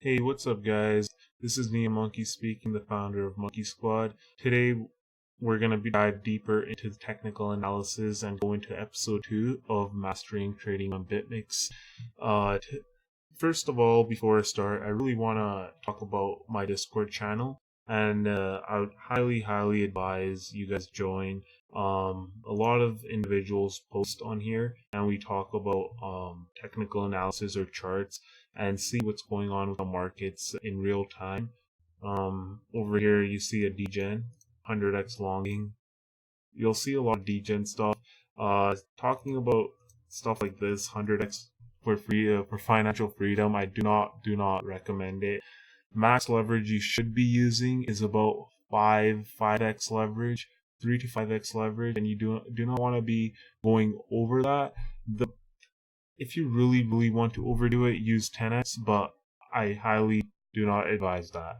Hey, what's up, guys? This is Nia Monkey speaking, the founder of Monkey Squad. Today, we're going to dive deeper into the technical analysis and go into episode 2 of Mastering Trading on BitMex. First of all, before I start, I really want to talk about my Discord channel, and I would highly advise you guys join. A lot of individuals post on here, and we talk about technical analysis or charts and see what's going on with the markets in real time. Over here you see a degen, 100x longing. You'll see a lot of degen stuff. Talking about stuff like this, 100x for financial freedom. I do not recommend it. Max leverage you should be using is about 5x leverage, 3 to 5x leverage, and you do not want to be going over that. If you really want to overdo it, use 10x, but I highly do not advise that.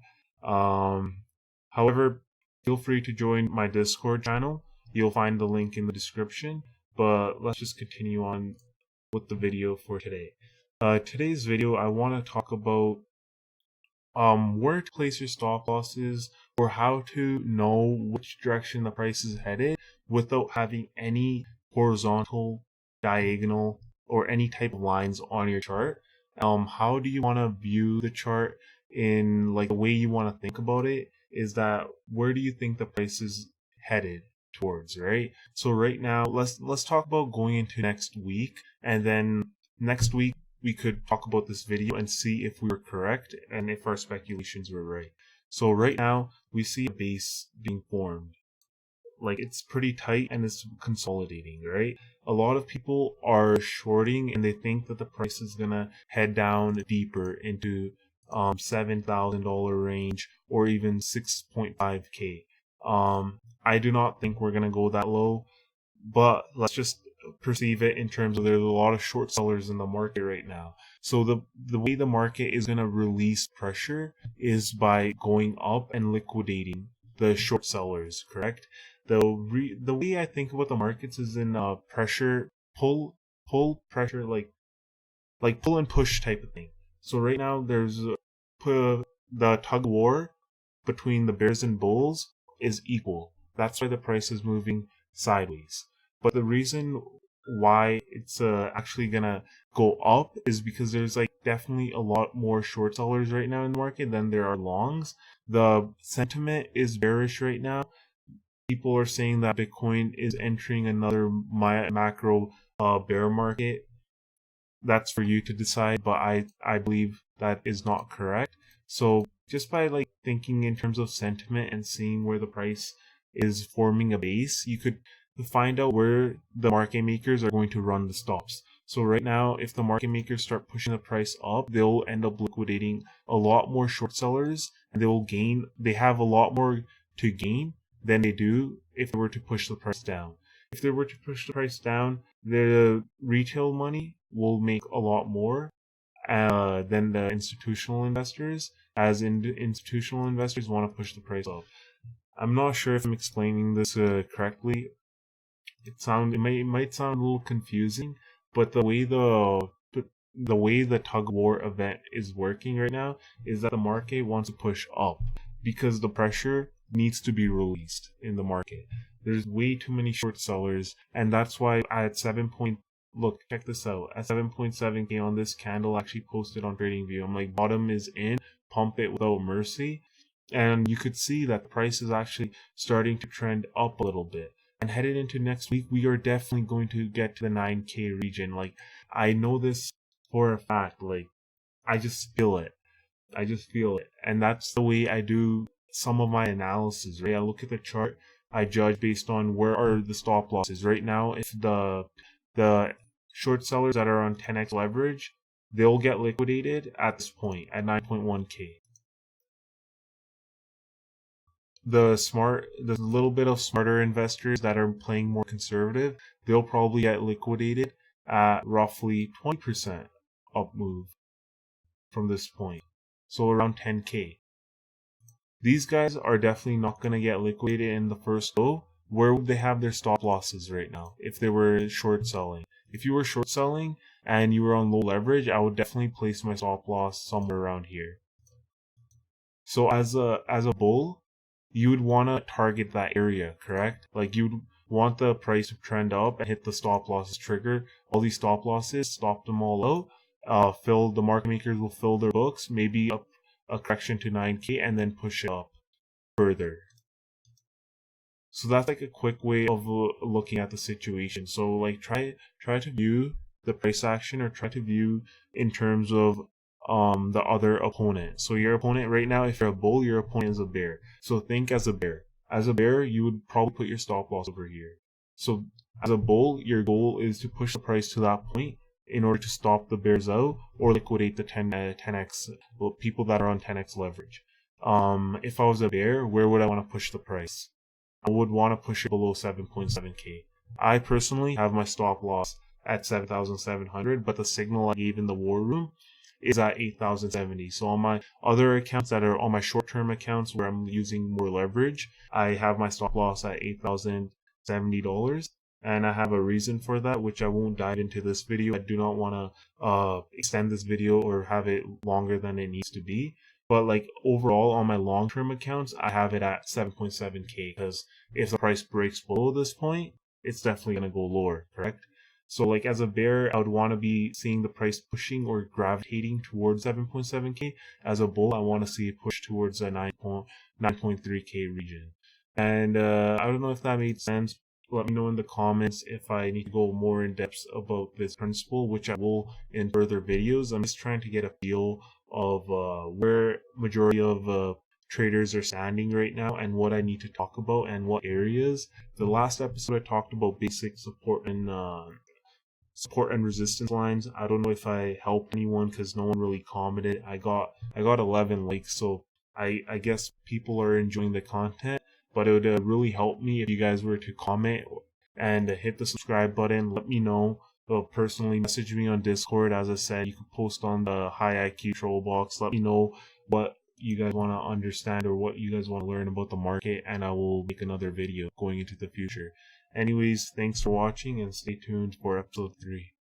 However, feel free to join my Discord channel. You'll find the link in the description. But let's just continue on with the video for today. Today's video, I want to talk about where to place your stop losses, or how to know which direction the price is headed without having any horizontal, diagonal, or any type of lines on your chart. How do you want to view the chart? In like the way you want to think about it is that where do you think the price is headed towards, right? So right now, let's talk about going into next week, and then next week we could talk about this video and see if we were correct and if our speculations were right. So right now we see a base being formed. Like, it's pretty tight and it's consolidating, right? A lot of people are shorting and they think that the price is gonna head down deeper into $7,000 range or even 6.5k. I do not think we're gonna go that low, but let's just perceive it in terms of there's a lot of short sellers in the market right now. So the way the market is gonna release pressure is by going up and liquidating the short sellers, correct? The way I think about the markets is in pressure, pull pressure, like pull and push type of thing. So right now there's the tug of war between the bears and bulls is equal. That's why the price is moving sideways. But the reason why it's actually gonna go up is because there's like definitely a lot more short sellers right now in the market than there are longs. The sentiment is bearish right now. People are saying that Bitcoin is entering another macro bear market. That's for you to decide, but I believe that is not correct. So just by like thinking in terms of sentiment and seeing where the price is forming a base, you could find out where the market makers are going to run the stops. So right now, if the market makers start pushing the price up, they'll end up liquidating a lot more short sellers, and they have a lot more to gain than they do if they were to push the price down. If they were to push the price down, the retail money will make a lot more than the institutional investors, as institutional investors want to push the price up. I'm not sure if I'm explaining this correctly. It might sound a little confusing, but the way the tug of war event is working right now is that the market wants to push up because the pressure needs to be released in the market. There's way too many short sellers, and that's why at look, check this out. At 7.7k on this candle actually posted on TradingView, I'm like, bottom is in, pump it without mercy. And you could see that the price is actually starting to trend up a little bit. And headed into next week, we are definitely going to get to the 9k region. Like, I know this for a fact. Like, I just feel it. And that's the way I do some of my analysis, right? I look at the chart, I judge based on where are the stop losses. Right now, if the short sellers that are on 10x leverage, they'll get liquidated at this point at 9.1k. The little bit of smarter investors that are playing more conservative, they'll probably get liquidated at roughly 20% up move from this point. So around 10k. These guys are definitely not going to get liquidated in the first go. Where would they have their stop losses right now if they were short selling? If you were short selling and you were on low leverage, I would definitely place my stop loss somewhere around here. So as a bull, you would want to target that area, correct? Like you'd want the price to trend up and hit the stop losses trigger. All these stop losses, stop them all out. The market makers will fill their books, maybe up a correction to 9K and then push it up further. So that's like a quick way of looking at the situation. So like try to view the price action, or try to view in terms of the other opponent. So your opponent right now, if you're a bull, your opponent is a bear. So think as a bear. As a bear, you would probably put your stop loss over here. So as a bull, your goal is to push the price to that point in order to stop the bears out or liquidate the 10x people that are on 10x leverage. If I was a bear, where would I want to push the price? I would want to push it below 7.7K. I personally have my stop loss at 7,700, but the signal I gave in the war room is at 8,070. So on my other accounts that are on my short-term accounts where I'm using more leverage, I have my stop loss at $8,070. And I have a reason for that, which I won't dive into this video. I do not want to extend this video or have it longer than it needs to be. But like overall on my long-term accounts, I have it at 7.7K, because if the price breaks below this point, it's definitely going to go lower, correct? So like as a bear, I would want to be seeing the price pushing or gravitating towards 7.7K. As a bull, I want to see it push towards a 9.3K region. And I don't know if that made sense. Let me know in the comments if I need to go more in depth about this principle, which I will in further videos. I'm just trying to get a feel of where majority of traders are standing right now and what I need to talk about and what areas. The last episode I talked about basic support and resistance lines. I don't know if I helped anyone because no one really commented. I got 11 likes, so I guess people are enjoying the content. But it would really help me if you guys were to comment and hit the subscribe button. Let me know. Personally message me on Discord. As I said, you can post on the high IQ troll box. Let me know what you guys want to understand or what you guys want to learn about the market, and I will make another video going into the future. Anyways, thanks for watching and stay tuned for episode 3.